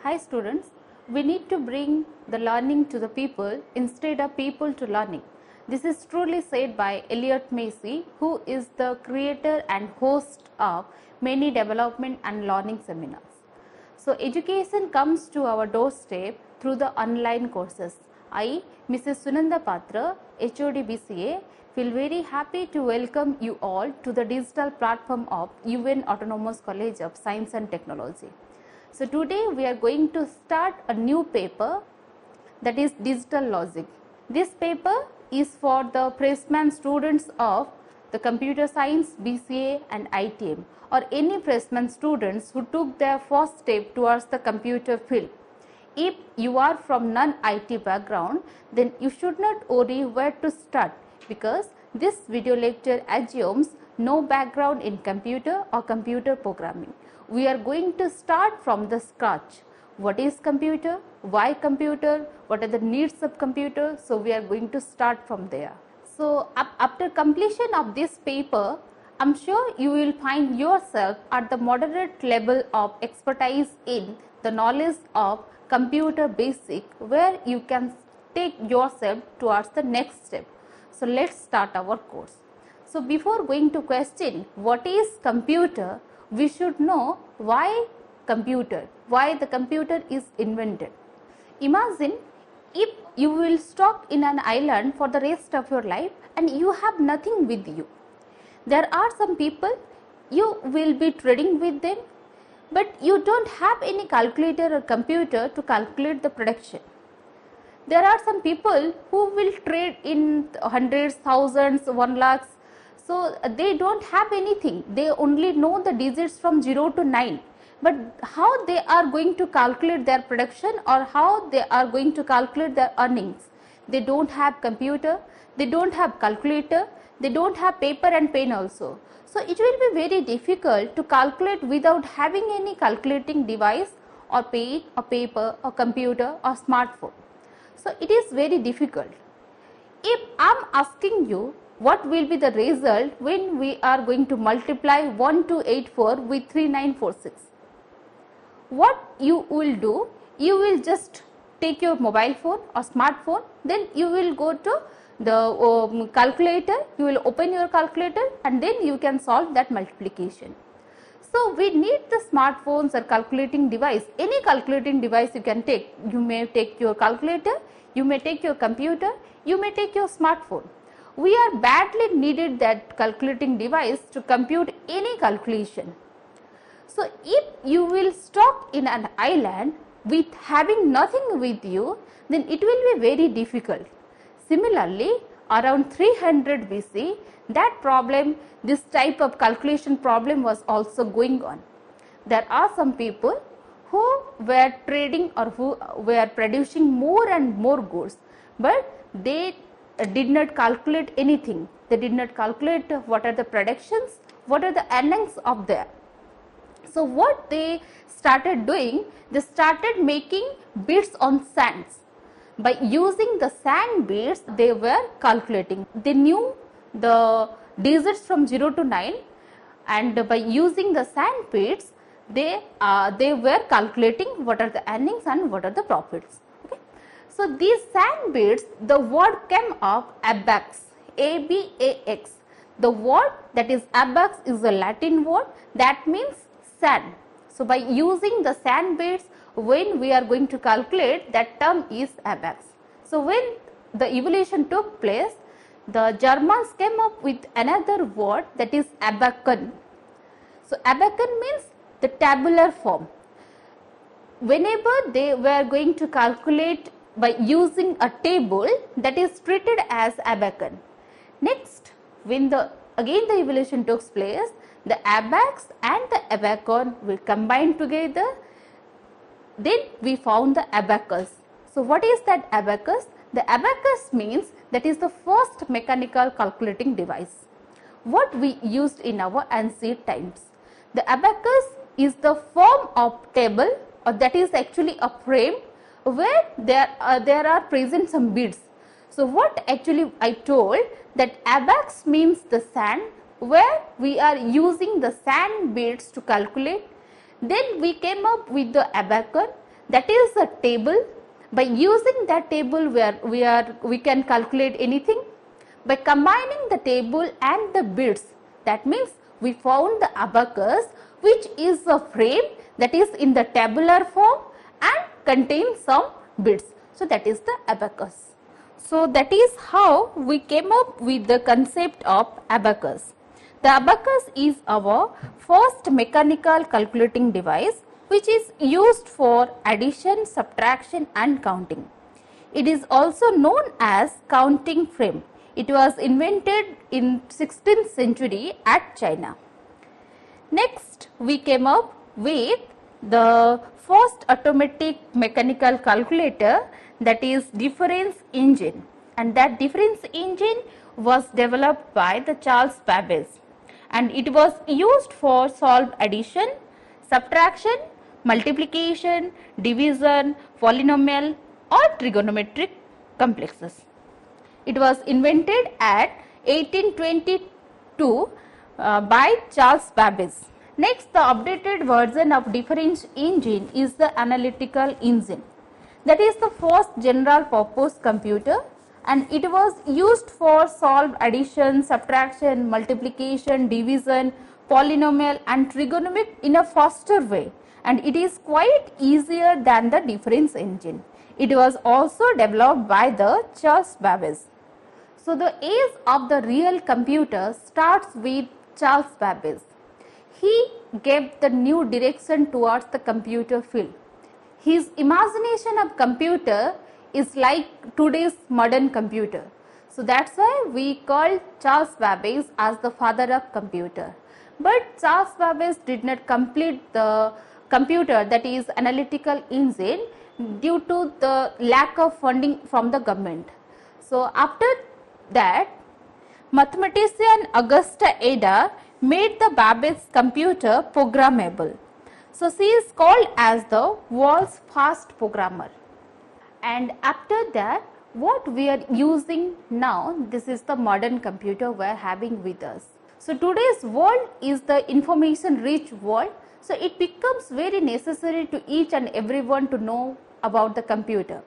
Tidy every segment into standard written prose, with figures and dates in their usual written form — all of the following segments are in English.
Hi students, we need to bring the learning to the people instead of people to learning. This is truly said by Elliot Macy, who is the creator and host of many development and learning seminars. So education comes to our doorstep through the online courses. I, Mrs. Sunanda Patra, HOD BCA, feel very happy to welcome you all to the digital platform of UN Autonomous College of Science and Technology. So today we are going to start a new paper, that is digital logic. This paper is for the freshman students of the computer science, BCA and ITM, or any freshman students who took their first step towards the computer field. If you are from non-IT background, then you should not worry where to start, because this video lecture assumes no background in computer or computer programming. We are going to start from the scratch. What is computer? Why computer? What are the needs of computer? So we are going to start from there. So after completion of this paper, I am sure you will find yourself at the moderate level of expertise in the knowledge of computer basic, where you can take yourself towards the next step. So let's start our course. So before going to question what is computer, we should know why computer, why the computer is invented. Imagine if you will stuck in an island for the rest of your life and you have nothing with you. There are some people, you will be trading with them, but you don't have any calculator or computer to calculate the production. There are some people who will trade in hundreds, thousands, 1 lakhs. So they don't have anything. They only know the digits from 0 to 9. But how they are going to calculate their production or how they are going to calculate their earnings? They don't have computer, they don't have calculator, they don't have paper and pen also. So it will be very difficult to calculate without having any calculating device or pen or paper or computer or smartphone. So it is very difficult. If I am asking you what will be the result when we are going to multiply 1284 with 3946, what you will do, you will just take your mobile phone or smartphone, then you will go to the calculator, you will open your calculator and then you can solve that multiplication. So we need the smartphones or calculating device, any calculating device you can take. You may take your calculator, you may take your computer, you may take your smartphone. We are badly needed that calculating device to compute any calculation. So if you will stuck in an island with having nothing with you, then it will be very difficult. Similarly, around 300 BC, that problem, this type of calculation problem was also going on. There are some people who were trading or who were producing more and more goods, but they did not calculate anything. They did not calculate what are the productions, what are the earnings of there. So what they started doing, they started making bits on sands. By using the sand bits, they were calculating. They knew the digits from 0 to 9, and by using the sand bits, they were calculating what are the earnings and what are the profits. Okay. So these sand bits, the word came of ABAX, ABAX. The word that is ABAX is a Latin word that means sand. So by using the sand bits, when we are going to calculate, that term is ABAX. So when the evolution took place, the Germans came up with another word, that is abacon. So abacon means the tabular form. Whenever they were going to calculate by using a table, that is treated as abacon. Next, when again the evolution took place, the ABAX and the abacon will combine together. Then we found the abacus. So what is that abacus? The abacus means that is the first mechanical calculating device, what we used in our ancient times. The abacus is the form of table, or that is actually a frame where there are present some beads. So what actually I told, that ABAX means the sand, where we are using the sand beads to calculate. Then we came up with the abacus. That is a table. By using that table we can calculate anything. By combining the table and the bits, that means we found the abacus, which is a frame that is in the tabular form and contains some bits. So that is the abacus. So that is how we came up with the concept of abacus. The abacus is our first mechanical calculating device, which is used for addition, subtraction and counting. It is also known as counting frame. It was invented in 16th century at China. Next, we came up with the first automatic mechanical calculator, that is difference engine, and that difference engine was developed by the Charles Babbage, and it was used for solve addition, subtraction, multiplication, division, polynomial or trigonometric complexes. It was invented at 1822 by Charles Babbage. Next, the updated version of difference engine is the analytical engine. That is the first general purpose computer, and it was used for solve addition, subtraction, multiplication, division, polynomial and trigonometry in a faster way, and it is quite easier than the difference engine. It was also developed by the Charles Babbage. So the age of the real computer starts with Charles Babbage. He gave the new direction towards the computer field. His imagination of computer is like today's modern computer. So that's why we call Charles Babbage as the father of computer. But Charles Babbage did not complete the computer, that is analytical engine, due to the lack of funding from the government. So after that, mathematician Augusta Ada made the Babbage computer programmable. So she is called as the world's first programmer. And after that, what we are using now, this is the modern computer we are having with us. So today's world is the information rich world. So it becomes very necessary to each and everyone to know about the computer.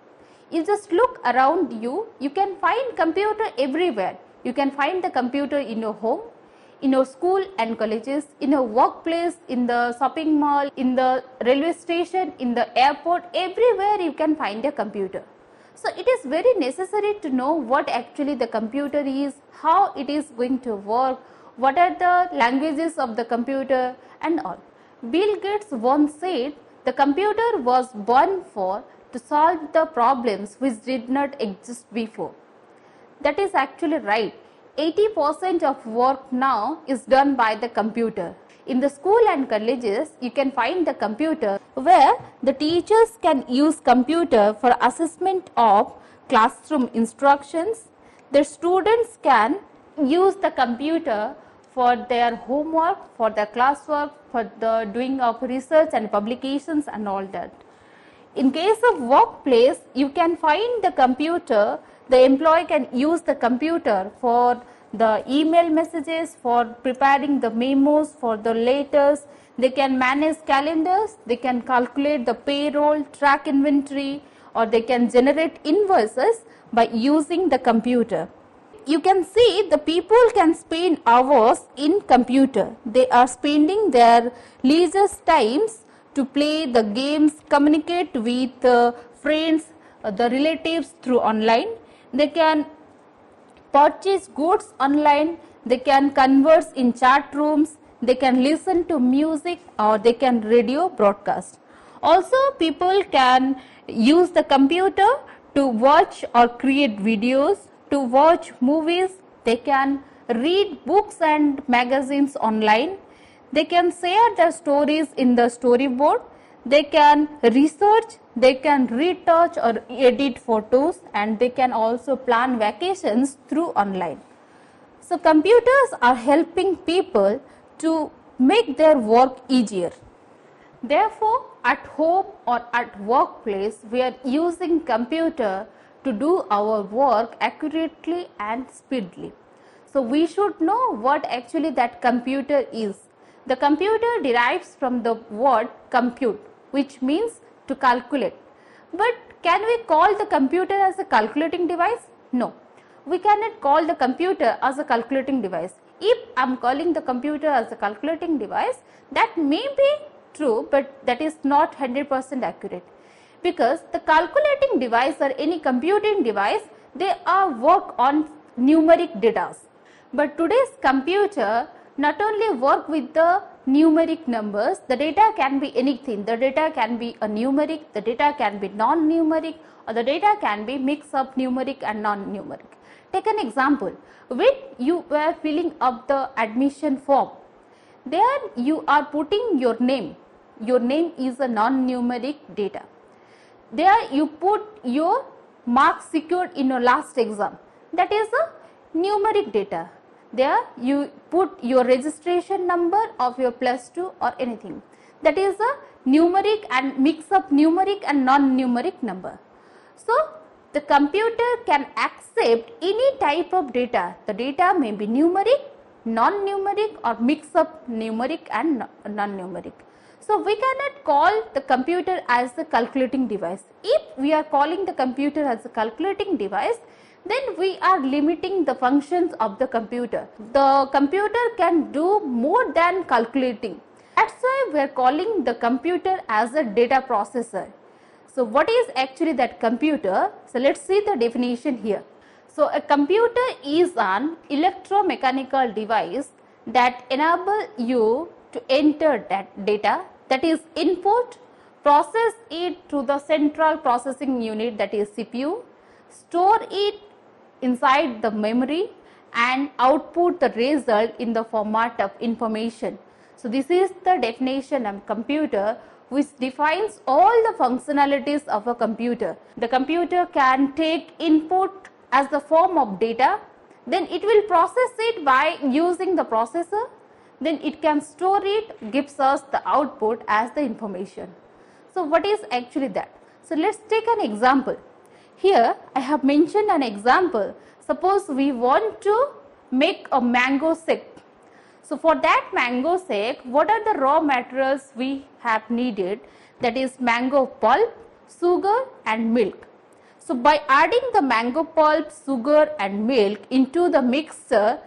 You just look around you, you can find computer everywhere. You can find the computer in your home, in your school and colleges, in your workplace, in the shopping mall, in the railway station, in the airport, everywhere you can find a computer. So it is very necessary to know what actually the computer is, how it is going to work, what are the languages of the computer and all. Bill Gates once said the computer was born to solve the problems which did not exist before. That is actually right. 80% of work now is done by the computer. In the school and colleges, you can find the computer where the teachers can use computer for assessment of classroom instructions. The students can use the computer for their homework, for their classwork, for the doing of research and publications and all that. In case of workplace, you can find the computer. The employee can use the computer for the email messages, for preparing the memos, for the letters. They can manage calendars, they can calculate the payroll, track inventory, or they can generate invoices by using the computer. You can see the people can spend hours in computer. They are spending their leisure times to play the games, communicate with friends, the relatives through online. They can purchase goods online, they can converse in chat rooms, they can listen to music or they can radio broadcast. Also, people can use the computer to watch or create videos, to watch movies, they can read books and magazines online, they can share their stories in the storyboard, they can research, they can retouch or edit photos, and they can also plan vacations through online. So computers are helping people to make their work easier. Therefore, at home or at workplace, we are using computer to do our work accurately and speedily. So we should know what actually that computer is. The computer derives from the word compute, which means to calculate. But can we call the computer as a calculating device? No, we cannot call the computer as a calculating device. If I am calling the computer as a calculating device, that may be true, but that is not 100% accurate, because the calculating device or any computing device, they are work on numeric data. But today's computer not only work with the numeric numbers, the data can be anything. The data can be a numeric, the data can be non-numeric, or the data can be mix of numeric and non-numeric. Take an example. When you were filling up the admission form, there you are putting your name. Your name is a non-numeric data. There you put your marks secured in your last exam. That is a numeric data. There you put your registration number of your +2 or anything. That is a numeric and mix of numeric and non-numeric number. So the computer can accept any type of data. The data may be numeric, non-numeric, or mix of numeric and non-numeric. So we cannot call the computer as a calculating device. If we are calling the computer as a calculating device, then we are limiting the functions of the computer. The computer can do more than calculating. That's why we are calling the computer as a data processor. So what is actually that computer? So let's see the definition here. So a computer is an electromechanical device that enable you to enter that data, that is input, process it through the central processing unit, that is CPU, store it inside the memory, and output the result in the format of information. So this is the definition of computer, which defines all the functionalities of a computer. The computer can take input as the form of data, then it will process it by using the processor, then it can store it, gives us the output as the information. So what is actually that? So let's take an example. Here I have mentioned an example. Suppose we want to make a mango shake. So for that mango shake, what are the raw materials we have needed? That is mango pulp, sugar and milk. So by adding the mango pulp, sugar and milk into the mixture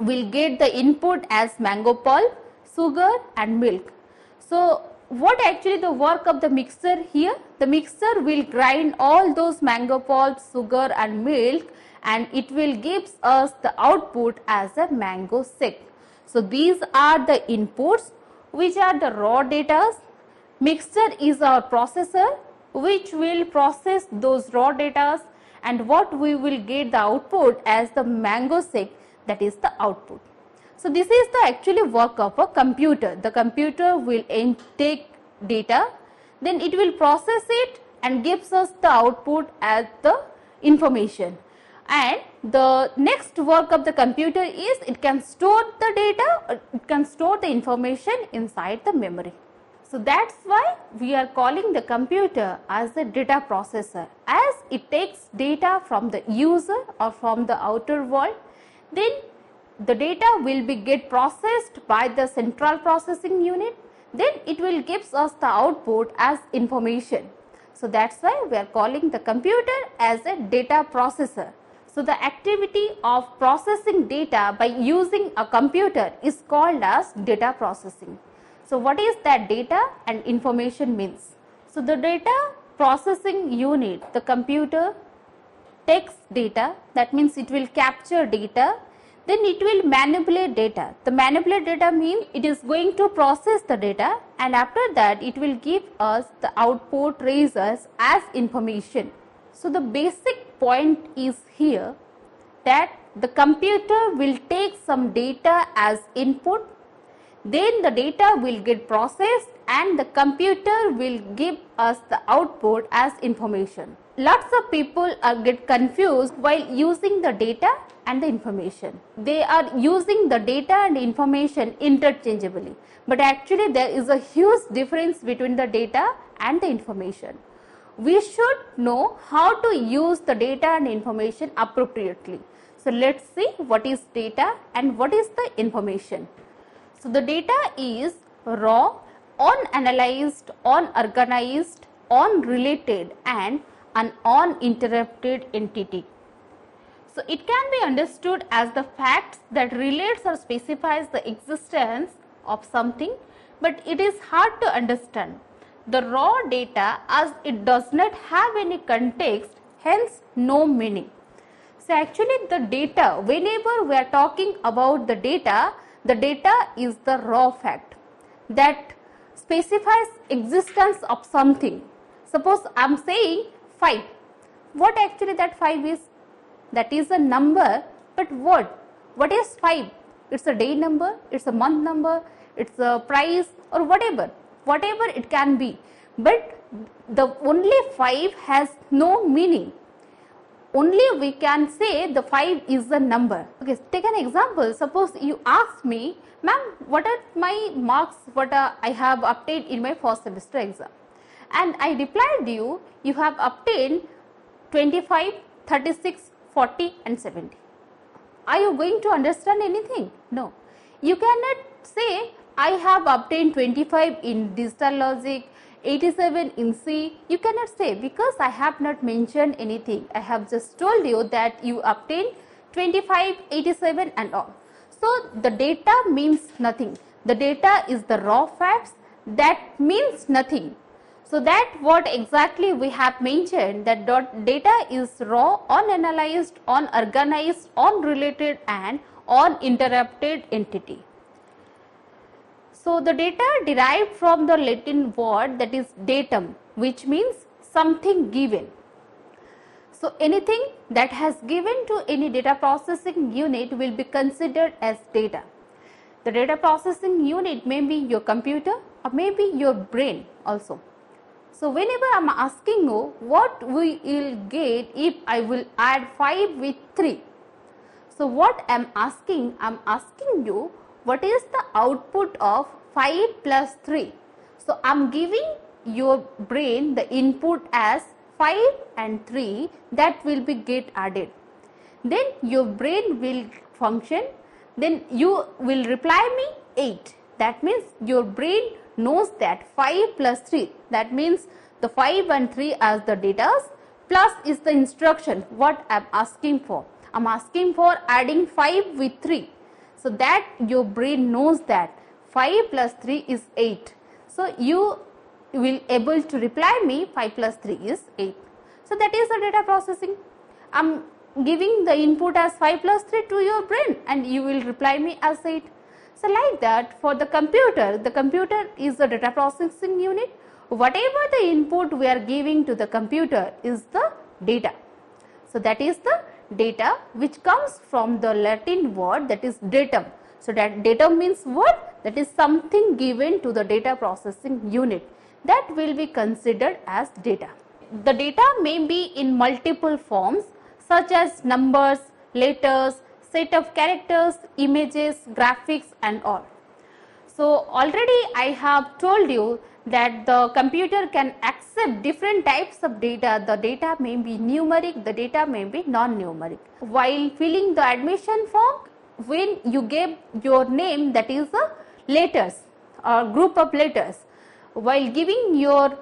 will get the input as mango pulp, sugar and milk. So what actually the work of the mixer here? The mixer will grind all those mango pulp, sugar and milk, and it will give us the output as a mango shake. So these are the inputs, which are the raw data. Mixer is our processor, which will process those raw data, and what we will get the output as the mango shake, that is the output. So this is the actually work of a computer. The computer will take data, then it will process it and gives us the output as the information. And the next work of the computer is it can store the data, it can store the information inside the memory. So that's why we are calling the computer as a data processor, as it takes data from the user or from the outer world, then the data will be get processed by the central processing unit, then it will gives us the output as information. So that's why we are calling the computer as a data processor. So the activity of processing data by using a computer is called as data processing. So what is that data and information means? So the data processing unit, the computer takes data, that means it will capture data, then it will manipulate data. The manipulate data means it is going to process the data, and after that it will give us the output results as information. So the basic point is here that the computer will take some data as input, then the data will get processed and the computer will give us the output as information. Lots of people get confused while using the data and the information. They are using the data and information interchangeably, but actually there is a huge difference between the data and the information. We should know how to use the data and information appropriately. So let's see what is data and what is the information. So the data is raw unanalyzed, unorganized, unrelated and an uninterrupted entity. So it can be understood as the facts that relates or specifies the existence of something, but it is hard to understand the raw data as it does not have any context, hence no meaning. So actually the data, whenever we are talking about the data is the raw fact that specifies existence of something. Suppose I am saying 5. What actually that 5 is? That is a number, but what? What is 5? It's a day number, it's a month number, it's a price or whatever it can be. But the only 5 has no meaning. Only we can say the 5 is the number. Okay, take an example. Suppose you ask me, ma'am, what are my marks, what I have obtained in my first semester exam? And I replied you have obtained 25, 36, 40 and 70. Are you going to understand anything? No. You cannot say I have obtained 25 in digital logic, 87 in C. You cannot say because I have not mentioned anything. I have just told you that you obtained 25, 87 and all. So the data means nothing. The data is the raw facts that means nothing. So that what exactly we have mentioned, that data is raw, unanalyzed, unorganized, unrelated and uninterrupted entity. So the data derived from the Latin word that is datum, which means something given. So anything that has given to any data processing unit will be considered as data. The data processing unit may be your computer or maybe your brain also. So whenever I am asking you what we will get if I will add 5 with 3. So what I am asking you what is the output of 5 plus 3. So I am giving your brain the input as 5 and 3 that will be get added. Then your brain will function, then you will reply me 8. That means your brain knows that 5 plus 3, that means the 5 and 3 as the data plus is the instruction what I am asking for. I am asking for adding 5 with 3. So that your brain knows that 5 plus 3 is 8. So you will able to reply me 5 plus 3 is 8. So that is the data processing. I am giving the input as 5 plus 3 to your brain and you will reply me as 8. So like that for the computer is the data processing unit. Whatever the input we are giving to the computer is the data. So that is the data which comes from the Latin word that is datum. So that datum means what? That is something given to the data processing unit that will be considered as data. The data may be in multiple forms such as numbers, letters, set of characters, images, graphics and all. So already I have told you that the computer can accept different types of data. The data may be numeric, the data may be non-numeric. While filling the admission form, when you gave your name, that is a letters or group of letters. While giving your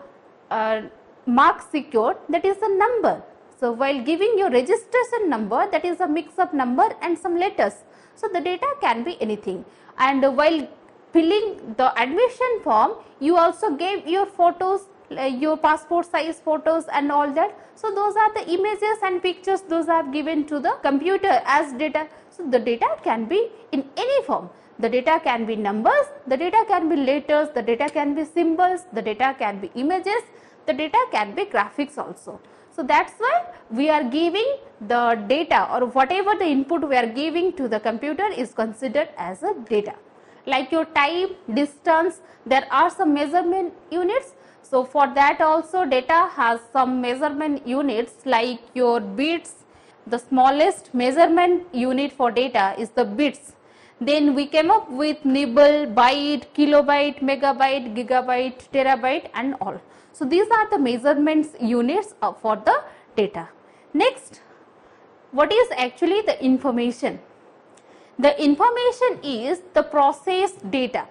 marks secured, that is a number. So while giving your registration number, that is a mix of number and some letters. So the data can be anything. And while filling the admission form, you also gave your photos, your passport size photos and all that. So those are the images and pictures, those are given to the computer as data. So the data can be in any form. The data can be numbers, the data can be letters, the data can be symbols, the data can be images, the data can be graphics also. So that's why we are giving the data, or whatever the input we are giving to the computer is considered as a data. Like your time, distance, there are some measurement units. So for that also data has some measurement units like your bits. The smallest measurement unit for data is the bits. Then we came up with nibble, byte, kilobyte, megabyte, gigabyte, terabyte and all. So these are the measurements units for the data. Next, what is actually the information? The information is the processed data.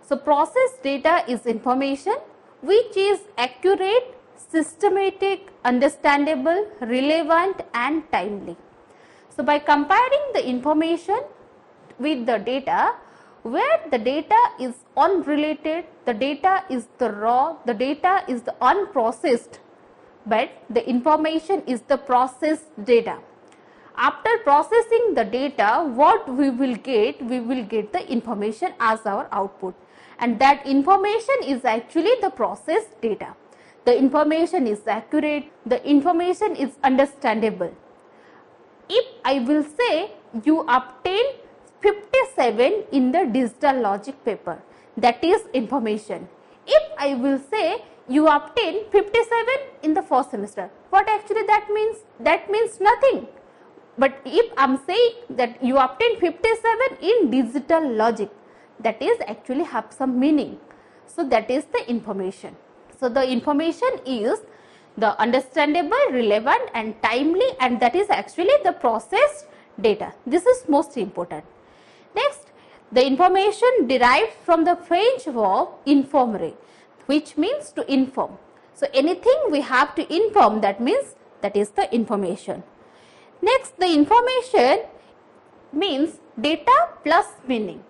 So process data is information which is accurate, systematic, understandable, relevant and timely. So by comparing the information with the data, where the data is unrelated, the data is the raw, the data is the unprocessed, but the information is the processed data. After processing the data, what we will get the information as our output, and that information is actually the processed data. The information is accurate, the information is understandable. If I will say you obtain 57 in the digital logic paper, that is information. If I will say you obtain 57 in the first semester, what actually that means? That means nothing. But if I am saying that you obtain 57 in digital logic, that is actually have some meaning. So that is the information. So the information is the understandable, relevant and timely, and that is actually the processed data. This is most important. Next, the information derived from the French verb informer, which means to inform. So anything we have to inform, that means that is the information. Next, the information means data plus meaning.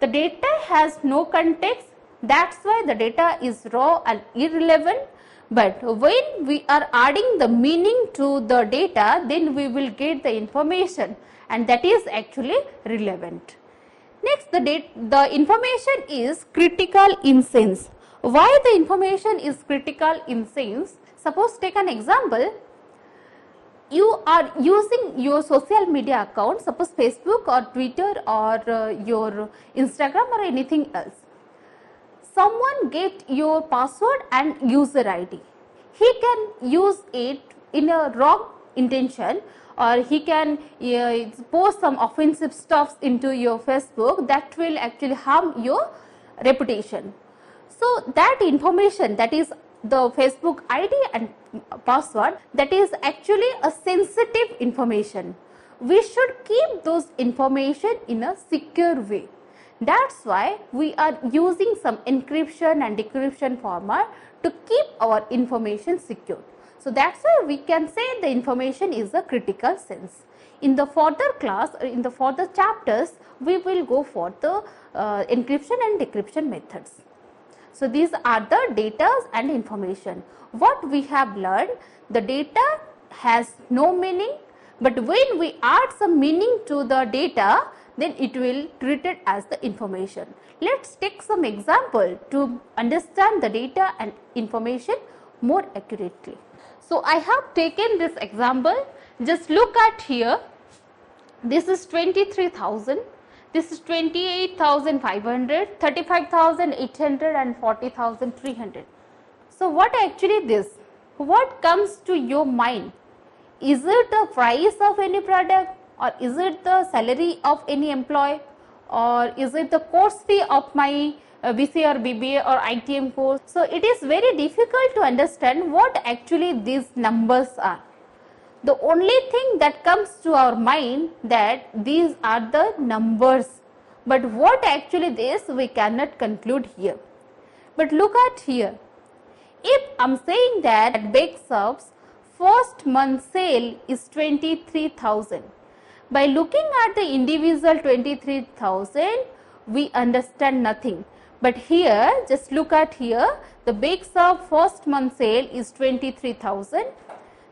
The data has no context, that's why the data is raw and irrelevant. But when we are adding the meaning to the data, then we will get the information, and that is actually relevant. Next, the information is critical in sense. Why the information is critical in sense? Suppose take an example. You are using your social media account, suppose Facebook or Twitter or your Instagram or anything else. Someone get your password and user ID. He can use it in a wrong intention, or he can post some offensive stuffs into your Facebook that will actually harm your reputation. So that information, that is the Facebook ID and password, that is actually a sensitive information. We should keep those information in a secure way. That's why we are using some encryption and decryption format to keep our information secure. So that's why we can say the information is a critical sense. In the further class or in the further chapters, we will go for the encryption and decryption methods. So these are the data and information. What we have learned, the data has no meaning, but when we add some meaning to the data, then it will treat it as the information. Let's take some example to understand the data and information more accurately. So I have taken this example. Just look at here. This is 23,000. This is 28,500, 35,800 and 40,300. So what actually this? What comes to your mind? Is it the price of any product, or is it the salary of any employee, or is it the course fee of my BCA or BBA or ITM course? So it is very difficult to understand what actually these numbers are. The only thing that comes to our mind that these are the numbers, but what actually this we cannot conclude here. But look at here. If I am saying that Bakesup's first month sale is 23,000, by looking at the individual 23,000, we understand nothing. But here, just look at here, the Bakesup first month sale is 23,000.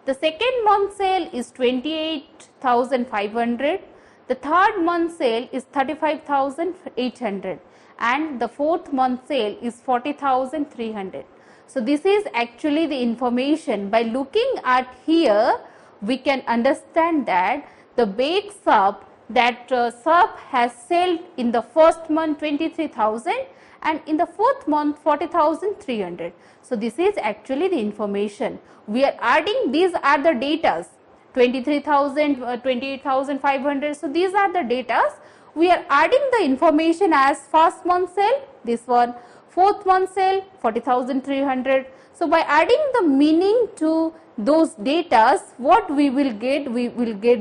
The second month sale is 28,500. The third month sale is 35,800. And the fourth month sale is 40,300. So this is actually the information. By looking at here, we can understand that the Bakesup, that Sup has sold in the first month 23,000 and in the fourth month 40,300. So this is actually the information. We are adding, these are the datas, 23,000, 28,500. So these are the datas. We are adding the information as first month sale, this one, fourth month sale, 40,300. So by adding the meaning to those datas, what we will get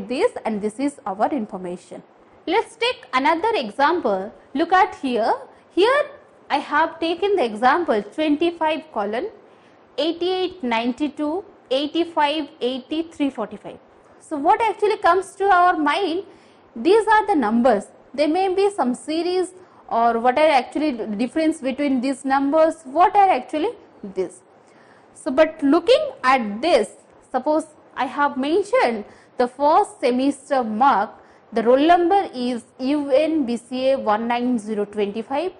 this, and this is our information. Let's take another example. Look at here. Here I have taken the example 25 colon 88, 92, 85, 80, 345. So what actually comes to our mind? These are the numbers. There may be some series or what are actually the difference between these numbers, what are actually this. So but looking at this, suppose I have mentioned the first semester mark, the roll number is UNBCA 19025,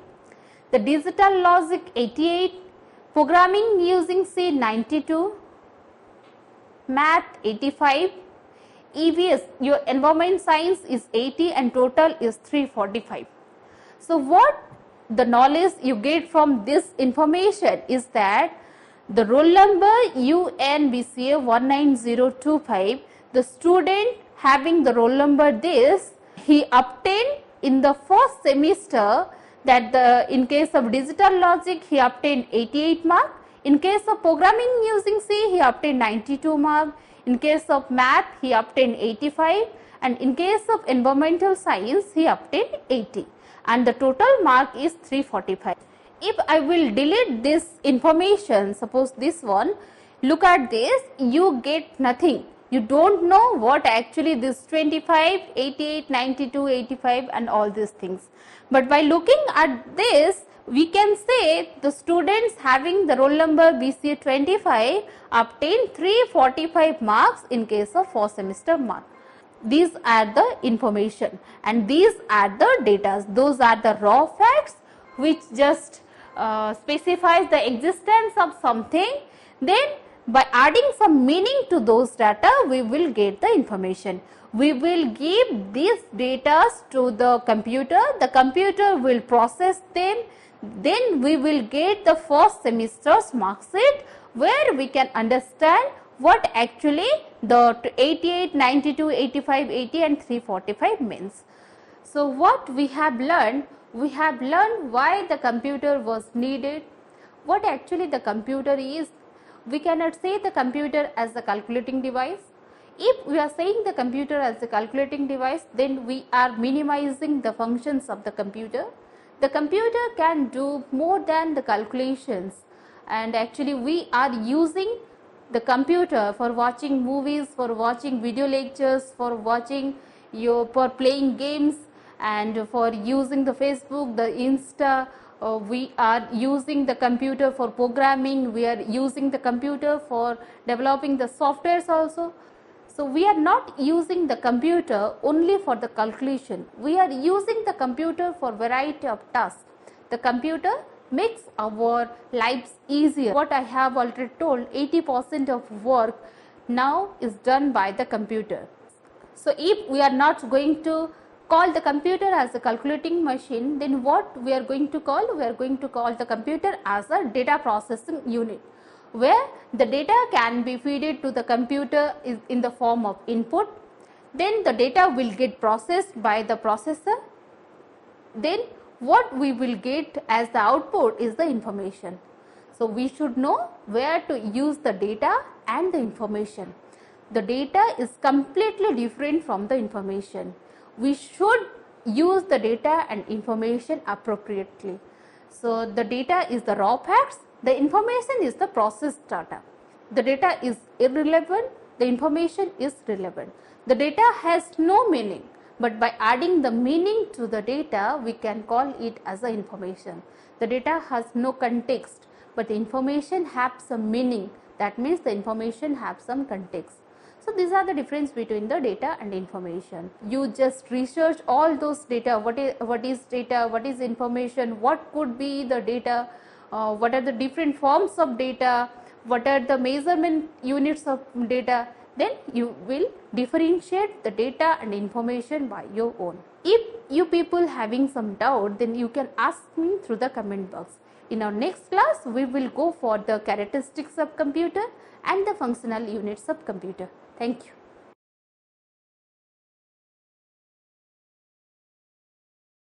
the digital logic 88, programming using C 92, math 85, EVS your environment science is 80 and total is 345. So what the knowledge you get from this information is that the roll number UNBCA 19025, the student having the roll number this, he obtained in the first semester that in case of digital logic he obtained 88 mark, in case of programming using C he obtained 92 mark, in case of math he obtained 85 and in case of environmental science he obtained 80 and the total mark is 345. If I will delete this information, suppose this one, look at this, you get nothing. You don't know what actually this 25, 88, 92, 85 and all these things. But by looking at this, we can say the students having the roll number BCA 25 obtained 345 marks in case of first semester mark. These are the information and these are the data. Those are the raw facts which just specifies the existence of something. Then by adding some meaning to those data, we will get the information. We will give these data to the computer will process them, then we will get the first semester's mark sheet where we can understand what actually the 88, 92, 85, 80 and 345 means. So what we have learned? We have learned why the computer was needed, what actually the computer is. We cannot say the computer as a calculating device. If we are saying the computer as a calculating device, then we are minimizing the functions of the computer. The computer can do more than the calculations and actually we are using the computer for watching movies, for watching video lectures, for playing games and for using the Facebook, the Insta. We are using the computer for programming, we are using the computer for developing the softwares also. So we are not using the computer only for the calculation, we are using the computer for variety of tasks. The computer makes our lives easier. What I have already told, 80% of work now is done by the computer. So if we are not going to call the computer as a calculating machine, then what we are going to call? We are going to call the computer as a data processing unit, where the data can be fed to the computer in the form of input. Then the data will get processed by the processor. Then what we will get as the output is the information. So we should know where to use the data and the information. The data is completely different from the information. We should use the data and information appropriately. So the data is the raw facts, the information is the processed data. The data is irrelevant, the information is relevant. The data has no meaning, but by adding the meaning to the data, we can call it as a information. The data has no context, but the information has some meaning. That means the information has some context. So these are the difference between the data and information. You just research all those data, what is data, what is information, what could be the data, what are the different forms of data, what are the measurement units of data, then you will differentiate the data and information by your own. If you people having some doubt, then you can ask me through the comment box. In our next class, we will go for the characteristics of computer and the functional units of computer. Thank you.